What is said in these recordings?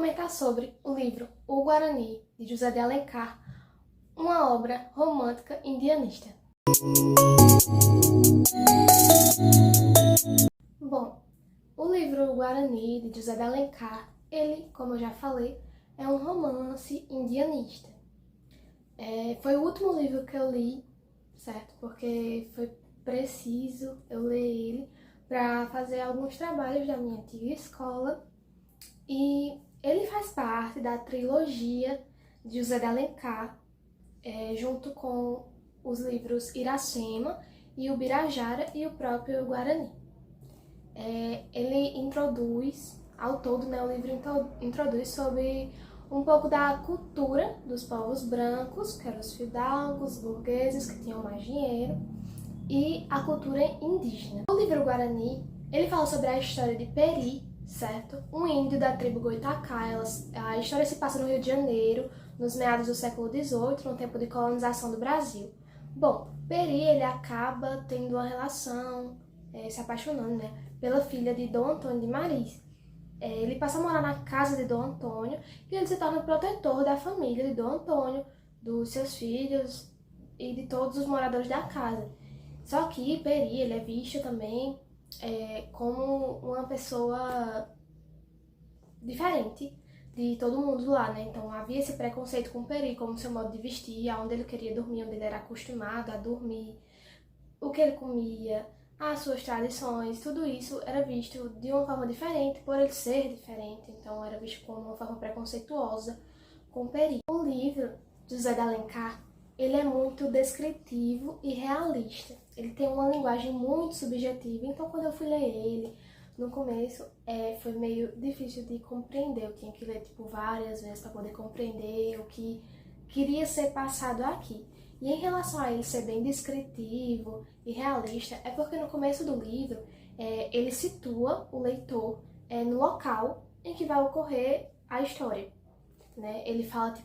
comentar sobre o livro O Guarani, de José de Alencar, uma obra romântica indianista. Bom, o livro O Guarani, de José de Alencar, ele, como eu já falei, é um romance indianista. Foi o último livro que eu li, certo? Porque foi preciso eu ler ele para fazer alguns trabalhos da minha antiga escola. E ele faz parte da trilogia de José de Alencar, junto com os livros Iracema e o Birajara e o próprio Guarani. Ele introduz, ao todo, o livro introduz sobre um pouco da cultura dos povos brancos, que eram os fidalgos, burgueses, que tinham mais dinheiro, e a cultura indígena. O livro Guarani, ele fala sobre a história de Peri, certo? Um índio da tribo Goitacá. A história se passa no Rio de Janeiro, nos meados do século XVIII, no tempo de colonização do Brasil. Bom, Peri, ele acaba tendo uma relação, se apaixonando, né, pela filha de Dom Antônio de Maris. Ele passa a morar na casa de Dom Antônio e ele se torna o protetor da família de Dom Antônio, dos seus filhos e de todos os moradores da casa. Só que Peri, ele é visto também como uma pessoa diferente de todo mundo lá, né? Então havia esse preconceito com Peri, como seu modo de vestir, aonde ele queria dormir, onde ele era acostumado a dormir, o que ele comia, as suas tradições, tudo isso era visto de uma forma diferente, por ele ser diferente, então era visto como uma forma preconceituosa com Peri. O livro de José de Alencar, ele é muito descritivo e realista. Ele tem uma linguagem muito subjetiva, então quando eu fui ler ele, no começo, foi meio difícil de compreender. Eu tinha que ler várias vezes para poder compreender o que queria ser passado aqui. E em relação a ele ser bem descritivo e realista, é porque no começo do livro, ele situa o leitor no local em que vai ocorrer a história, né? Ele fala,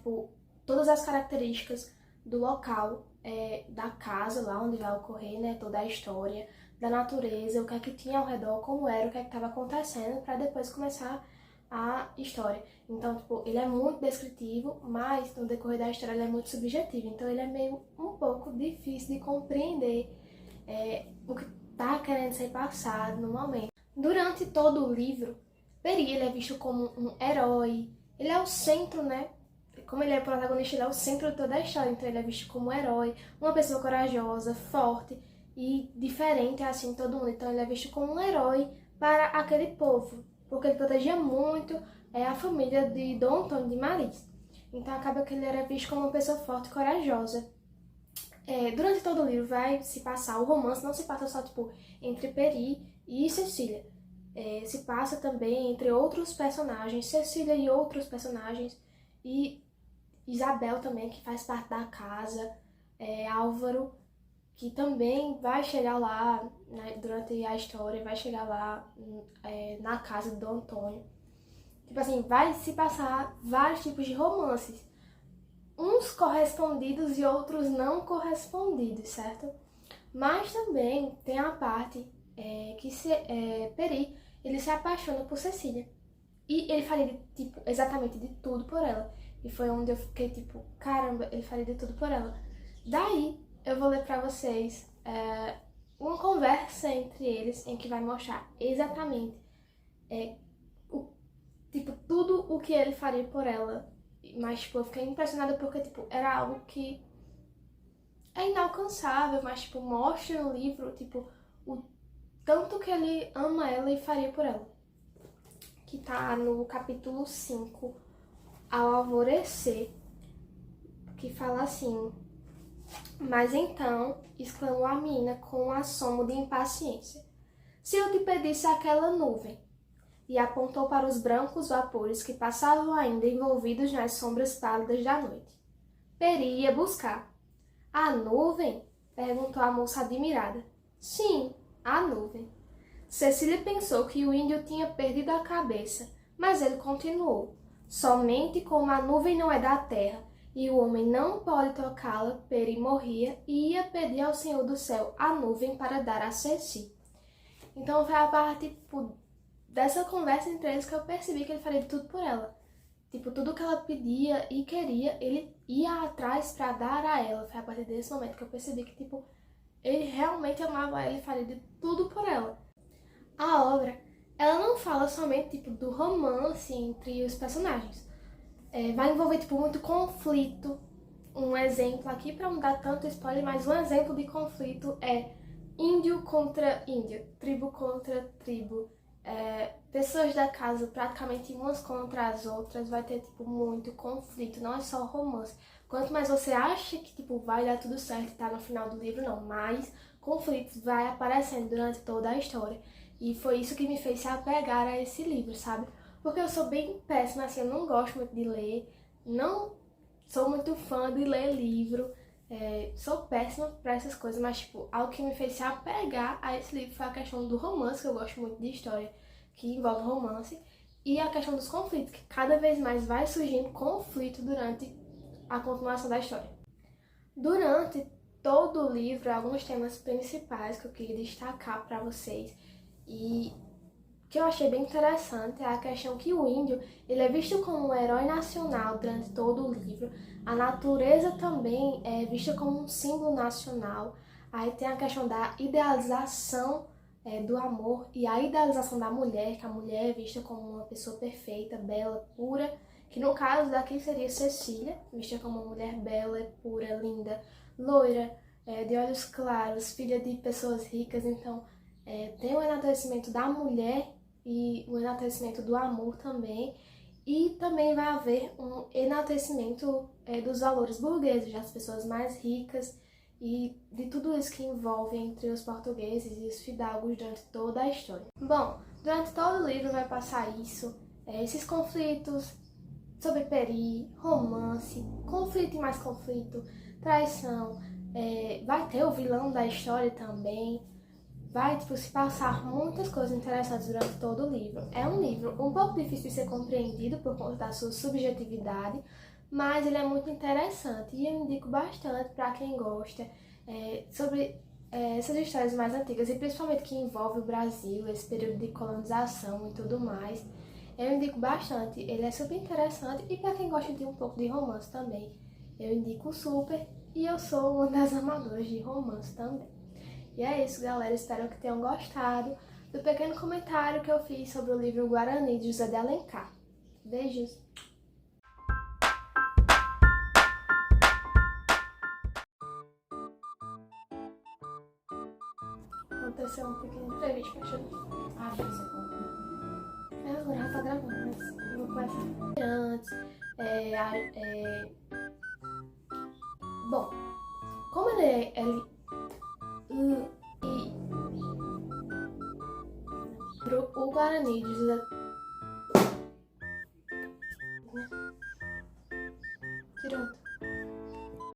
todas as características do local, da casa lá onde vai ocorrer, né, toda a história, da natureza, o que é que tinha ao redor, como era, o que é que estava acontecendo, para depois começar a história. Então, ele é muito descritivo, mas no decorrer da história ele é muito subjetivo, então ele é meio um pouco difícil de compreender o que está querendo ser passado no momento. Durante todo o livro, Peri, ele é visto como um herói, ele é o centro, né? Como ele é o protagonista, ele é o centro de toda a história, então ele é visto como um herói, uma pessoa corajosa, forte e diferente assim de todo mundo. Então ele é visto como um herói para aquele povo, porque ele protegia muito a família de Dom Antônio de Maris. Então acaba que ele era visto como uma pessoa forte e corajosa. Durante todo o livro vai se passar, o romance não se passa só entre Peri e Cecília. Se passa também entre outros personagens, Cecília e outros personagens, e Isabel também, que faz parte da casa, Álvaro, que também vai chegar lá, né, durante a história, vai chegar lá na casa de Dom Antônio. Vai se passar vários tipos de romances, uns correspondidos e outros não correspondidos, certo? Mas também tem a parte que Peri, ele se apaixona por Cecília. E ele faria exatamente de tudo por ela. E foi onde eu fiquei caramba, ele faria de tudo por ela. Daí, eu vou ler pra vocês uma conversa entre eles, em que vai mostrar exatamente tudo o que ele faria por ela. Mas, eu fiquei impressionada porque, era algo que é inalcançável, mas, mostra no livro, o tanto que ele ama ela e faria por ela. Que tá no capítulo 5, Ao Alvorecer, que fala assim: mas então, exclamou a menina com um assomo de impaciência, se eu te pedisse aquela nuvem? E apontou para os brancos vapores que passavam ainda envolvidos nas sombras pálidas da noite. Peri ia buscar. A nuvem? Perguntou a moça admirada. Sim, a nuvem. Cecília pensou que o índio tinha perdido a cabeça, mas ele continuou. Somente como a nuvem não é da terra e o homem não pode tocá-la, Peri morria e ia pedir ao Senhor do Céu a nuvem para dar a Ceci. Então foi a parte dessa conversa entre eles que eu percebi que ele faria de tudo por ela. Tipo, tudo que ela pedia e queria, ele ia atrás pra dar a ela. Foi a partir desse momento que eu percebi que, tipo, ele realmente amava ela e faria de tudo por ela. A obra, ela não fala somente, tipo, do romance entre os personagens. Vai envolver, tipo, muito conflito. Um exemplo aqui, pra não dar tanto spoiler, mas um exemplo de conflito é índio contra índio, tribo contra tribo. Pessoas da casa praticamente umas contra as outras, vai ter, tipo, muito conflito, não é só romance. Quanto mais você acha que, tipo, vai dar tudo certo e tá no final do livro, não, mais conflitos vai aparecendo durante toda a história. E foi isso que me fez se apegar a esse livro, sabe? Porque eu sou bem péssima, assim, eu não gosto muito de ler, não sou muito fã de ler livro, sou péssima pra essas coisas, mas, tipo, algo que me fez se apegar a esse livro foi a questão do romance, que eu gosto muito de história que envolve romance, e a questão dos conflitos, que cada vez mais vai surgindo conflito durante a continuação da história. Durante todo o livro, alguns temas principais que eu queria destacar para vocês, e que eu achei bem interessante é a questão que o índio ele é visto como um herói nacional durante todo o livro. A natureza também é vista como um símbolo nacional. Aí tem a questão da idealização do amor e a idealização da mulher, que a mulher é vista como uma pessoa perfeita, bela, pura, que no caso daqui seria Cecília, vista como uma mulher bela, pura, linda, loira, de olhos claros, filha de pessoas ricas. Então tem o enaltecimento da mulher e o enaltecimento do amor também, e também vai haver um enaltecimento dos valores burgueses, das pessoas mais ricas e de tudo isso que envolve entre os portugueses e os fidalgos durante toda a história. Bom, durante todo o livro vai passar isso, esses conflitos sobre peri, romance, conflito e mais conflito, traição, vai ter o vilão da história também. Vai, tipo, se passar muitas coisas interessantes durante todo o livro. É um livro um pouco difícil de ser compreendido por conta da sua subjetividade, mas ele é muito interessante e eu indico bastante para quem gosta sobre essas histórias mais antigas e principalmente que envolve o Brasil, esse período de colonização e tudo mais. Eu indico bastante, ele é super interessante e para quem gosta de um pouco de romance também, eu indico super e eu sou uma das amadoras de romance também. E é isso, galera. Espero que tenham gostado do pequeno comentário que eu fiz sobre o livro Guarani, de José de Alencar. Beijos! Aconteceu um pequeno imprevisto, mas eu... Você conta. Agora já tá gravando, mas eu vou começar. Antes, bom, como o Guarani de José